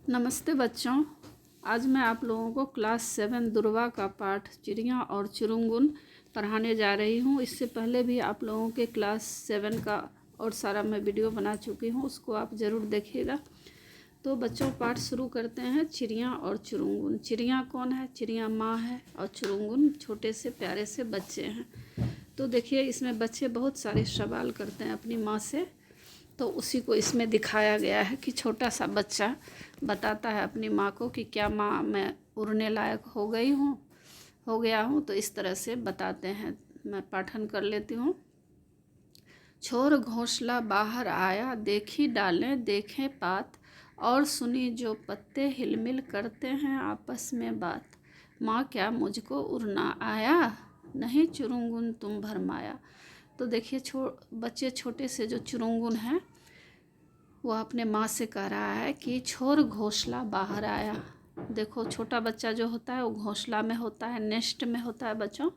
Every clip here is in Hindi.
नमस्ते बच्चों। आज मैं आप लोगों को क्लास 7 दुर्वा का पाठ चिड़िया और चुरुंगुन पढ़ाने जा रही हूँ। इससे पहले भी आप लोगों के क्लास 7 का और सारा मैं वीडियो बना चुकी हूँ, उसको आप ज़रूर देखिएगा। तो बच्चों पाठ शुरू करते हैं। चिड़िया और चुरुंगुन। चिड़िया कौन है? चिड़िया माँ है और चुरुंगुन छोटे से प्यारे से बच्चे हैं। तो देखिए इसमें बच्चे बहुत सारे सवाल करते हैं अपनी माँ से, तो उसी को इसमें दिखाया गया है कि छोटा सा बच्चा बताता है अपनी माँ को कि क्या माँ मैं उड़ने लायक हो गया हूँ। तो इस तरह से बताते हैं। मैं पाठन कर लेती हूँ। छोर घोंसला बाहर आया, देखी डालें देखें पात, और सुनी जो पत्ते हिलमिल करते हैं आपस में बात। माँ क्या मुझको उड़ना आया, नहीं चुरुंगुन तुम भरमाया। तो देखिए बच्चे छोटे से जो चुरुंगुन हैं वो अपने माँ से कह रहा है कि छोर घोंसला बाहर आया। देखो छोटा बच्चा जो होता है वो घोंसला में होता है, नेस्ट में होता है बच्चों,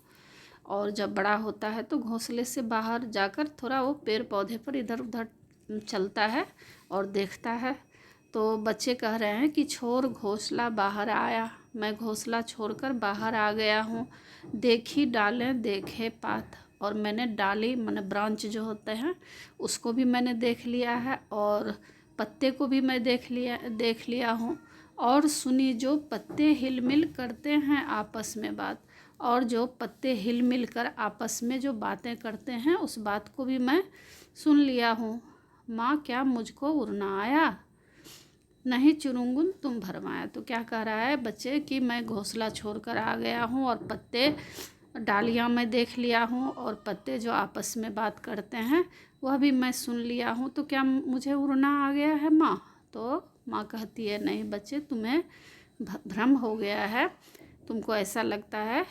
और जब बड़ा होता है तो घोंसले से बाहर जाकर थोड़ा वो पेड़ पौधे पर इधर उधर चलता है और देखता है। तो बच्चे कह रहे हैं कि छोर घोंसला बाहर आया, मैं घोंसला छोड़कर बाहर आ गया हूँ। देखी डालें देखे पात, और मैंने डाली मैंने ब्रांच जो होते हैं उसको भी मैंने देख लिया है, और पत्ते को भी मैं देख लिया हूँ। और सुनी जो पत्ते हिलमिल करते हैं आपस में बात, और जो पत्ते हिलमिल कर आपस में जो बातें करते हैं उस बात को भी मैं सुन लिया हूँ। माँ क्या मुझको उड़ना आया, नहीं चुरुंगुन तुम भरमाया। तो क्या कह रहा है बच्चे कि मैं घोंसला छोड़कर आ गया हूँ और पत्ते डालियाँ मैं देख लिया हूँ, और पत्ते जो आपस में बात करते हैं वह भी मैं सुन लिया हूँ। तो क्या मुझे उड़ना आ गया है माँ? तो माँ कहती है नहीं बच्चे, तुम्हें भ्रम हो गया है। तुमको ऐसा लगता है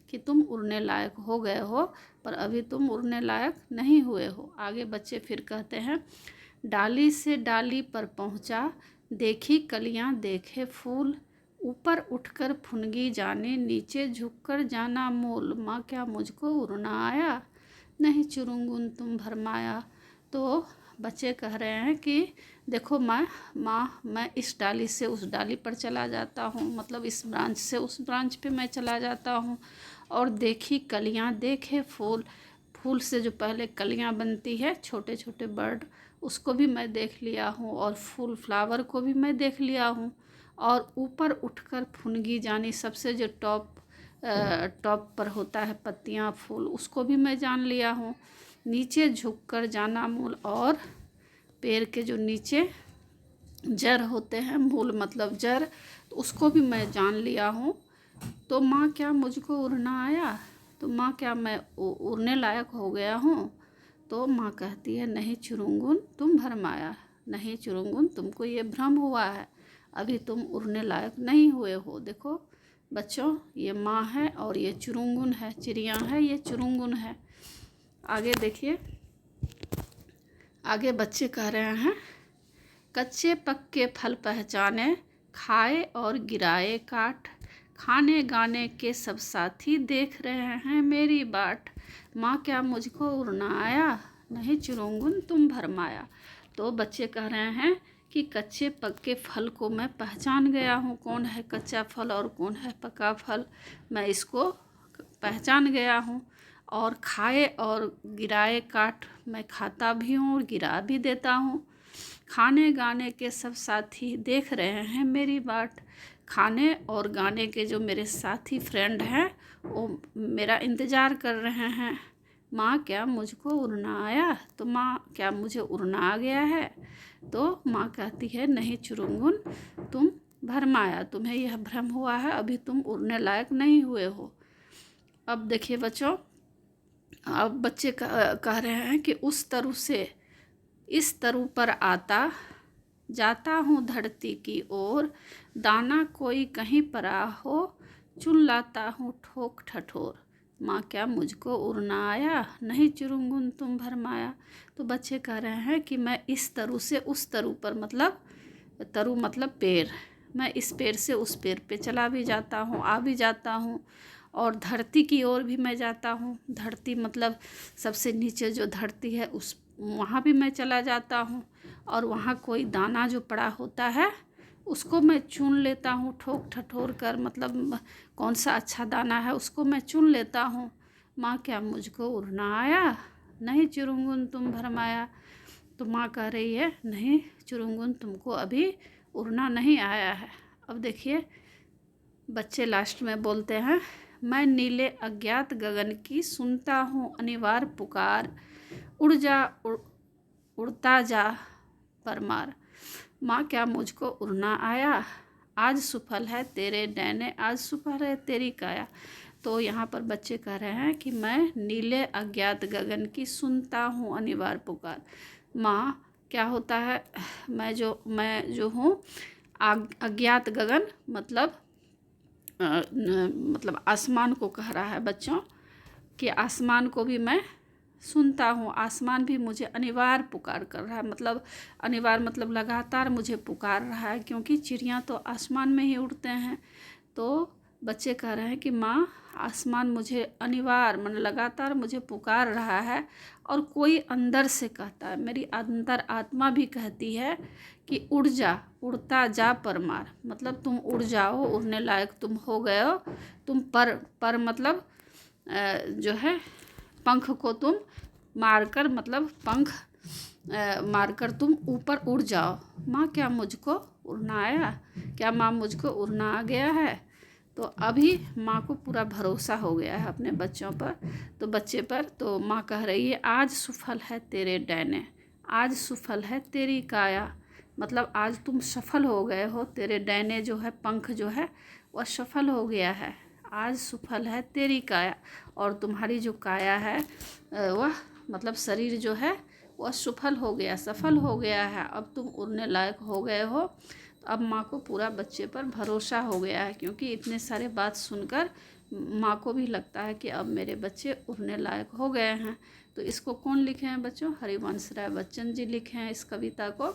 कि तुम उड़ने लायक हो गए हो, पर अभी तुम उड़ने लायक नहीं हुए हो। आगे बच्चे फिर कहते हैं, डाली से डाली पर पहुँचा, देखी कलियाँ देखे फूल, ऊपर उठकर फुनगी जाने नीचे झुककर जाना मूल। माँ क्या मुझको उड़ना आया, नहीं चुरुंगुन तुम भरमाया। तो बच्चे कह रहे हैं कि देखो मैं इस डाली से उस डाली पर चला जाता हूँ, मतलब इस ब्रांच से उस ब्रांच पे मैं चला जाता हूँ। और देखी कलियाँ देखे फूल, फूल से जो पहले कलियाँ बनती है छोटे छोटे बर्ड, उसको भी मैं देख लिया हूँ, और फूल फ्लावर को भी मैं देख लिया हूँ। और ऊपर उठकर फुनगी जानी, सबसे जो टॉप पर होता है पत्तियाँ फूल, उसको भी मैं जान लिया हूँ। नीचे झुककर जाना मूल, और पेड़ के जो नीचे जड़ होते हैं, मूल मतलब जड़, तो उसको भी मैं जान लिया हूँ। तो माँ क्या मुझको उड़ना आया, तो माँ क्या मैं उड़ने लायक हो गया हूँ? तो माँ कहती है नहीं चुरुंगुन तुम भरमाया, नहीं चुरुंगुन तुमको ये भ्रम हुआ है, अभी तुम उड़ने लायक नहीं हुए हो। देखो बच्चों ये माँ है और ये चुरुंगुन है, चिड़िया है ये चुरुंगुन है। आगे देखिए, आगे बच्चे कह रहे हैं, कच्चे पक्के फल पहचाने, खाए और गिराए काट, खाने गाने के सब साथी देख रहे हैं मेरी बाट। माँ क्या मुझको उड़ना आया, नहीं चुरुंगुन तुम भरमाया। तो बच्चे कह रहे हैं कि कच्चे पक्के फल को मैं पहचान गया हूँ, कौन है कच्चा फल और कौन है पका फल, मैं इसको पहचान गया हूँ। और खाए और गिराए काट, मैं खाता भी हूँ और गिरा भी देता हूँ। खाने गाने के सब साथी देख रहे हैं मेरी बाट, खाने और गाने के जो मेरे साथी फ्रेंड हैं वो मेरा इंतज़ार कर रहे हैं। माँ क्या मुझको उड़ना आया, तो माँ क्या मुझे उड़ना आ गया है? तो माँ कहती है नहीं चुरुंगुन तुम भरमाया, तुम्हें यह भ्रम हुआ है, अभी तुम उड़ने लायक नहीं हुए हो। अब देखिए बच्चों, अब बच्चे कह रहे हैं कि उस तरु से इस तरु पर आता, जाता हूँ धरती की ओर, दाना कोई कहीं परा हो, चुन लाता हूँ ठोक ठठोर। माँ क्या मुझको उड़ना आया, नहीं चुरुंगुन तुम भरमाया। तो बच्चे कह रहे हैं कि मैं इस तरु से उस तरु पर, मतलब तरु मतलब पेड़, मैं इस पेड़ से उस पेड़ पे चला भी जाता हूँ, आ भी जाता हूँ, और धरती की ओर भी मैं जाता हूँ। धरती मतलब सबसे नीचे जो धरती है वहाँ भी मैं चला जाता हूँ, और वहाँ कोई दाना जो पड़ा होता है उसको मैं चुन लेता हूँ ठोक ठठोर कर, मतलब कौन सा अच्छा दाना है उसको मैं चुन लेता हूँ। माँ क्या मुझको उड़ना आया, नहीं चिरुंगुन तुम भरमाया। तो माँ कह रही है नहीं चिरुंगुन तुमको अभी उड़ना नहीं आया है। अब देखिए बच्चे लास्ट में बोलते हैं, मैं नीले अज्ञात गगन की सुनता हूँ अनिवार्य पुकार, उड़ जा उड़ता जा परमार। माँ क्या मुझको उड़ना आया, आज सुफल है तेरे डैने, आज सुफल है तेरी काया। तो यहाँ पर बच्चे कह रहे हैं कि मैं नीले अज्ञात गगन की सुनता हूँ अनिवार्य पुकार। माँ क्या होता है, मैं जो हूँ अज्ञात गगन मतलब आसमान को कह रहा है बच्चों कि आसमान को भी मैं सुनता हूँ, आसमान भी मुझे अनिवार्य पुकार कर रहा है। मतलब अनिवार्य मतलब लगातार मुझे पुकार रहा है, क्योंकि चिड़ियाँ तो आसमान में ही उड़ते हैं। तो बच्चे कह रहे हैं कि माँ आसमान मुझे अनिवार्य मतलब लगातार मुझे पुकार रहा है, और कोई अंदर से कहता है, मेरी अंतर आत्मा भी कहती है कि उड़ जा उड़ता जा परमार। मतलब तुम उड़ जाओ, उड़ने लायक तुम हो गए हो, तुम पर मतलब जो है पंख को तुम मारकर मतलब पंख मारकर तुम ऊपर उड़ जाओ। माँ क्या मुझको उड़ना आया, क्या माँ मुझको उड़ना आ गया है। तो अभी माँ को पूरा भरोसा हो गया है अपने बच्चों पर, तो बच्चे पर। तो माँ कह रही है आज सुफल है तेरे डैने, आज सुफल है तेरी काया। मतलब आज तुम सफल हो गए हो, तेरे डैने जो है पंख जो है वह सफल हो गया है, आज सुफल है तेरी काया। और तुम्हारी जो काया है वह मतलब शरीर जो है वह सफल हो गया, सफल हो गया है, अब तुम उड़ने लायक हो गए हो। तो अब माँ को पूरा बच्चे पर भरोसा हो गया है, क्योंकि इतने सारे बात सुनकर माँ को भी लगता है कि अब मेरे बच्चे उड़ने लायक हो गए हैं। तो इसको कौन लिखे हैं बच्चों, हरिवंश राय बच्चन जी लिखे हैं इस कविता को।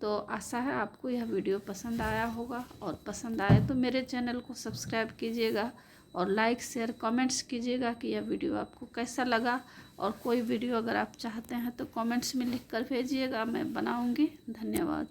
तो आशा है आपको यह वीडियो पसंद आया होगा, और पसंद आए तो मेरे चैनल को सब्सक्राइब कीजिएगा, और लाइक शेयर कमेंट्स कीजिएगा कि यह वीडियो आपको कैसा लगा। और कोई वीडियो अगर आप चाहते हैं तो कमेंट्स में लिख कर भेजिएगा, मैं बनाऊंगी। धन्यवाद।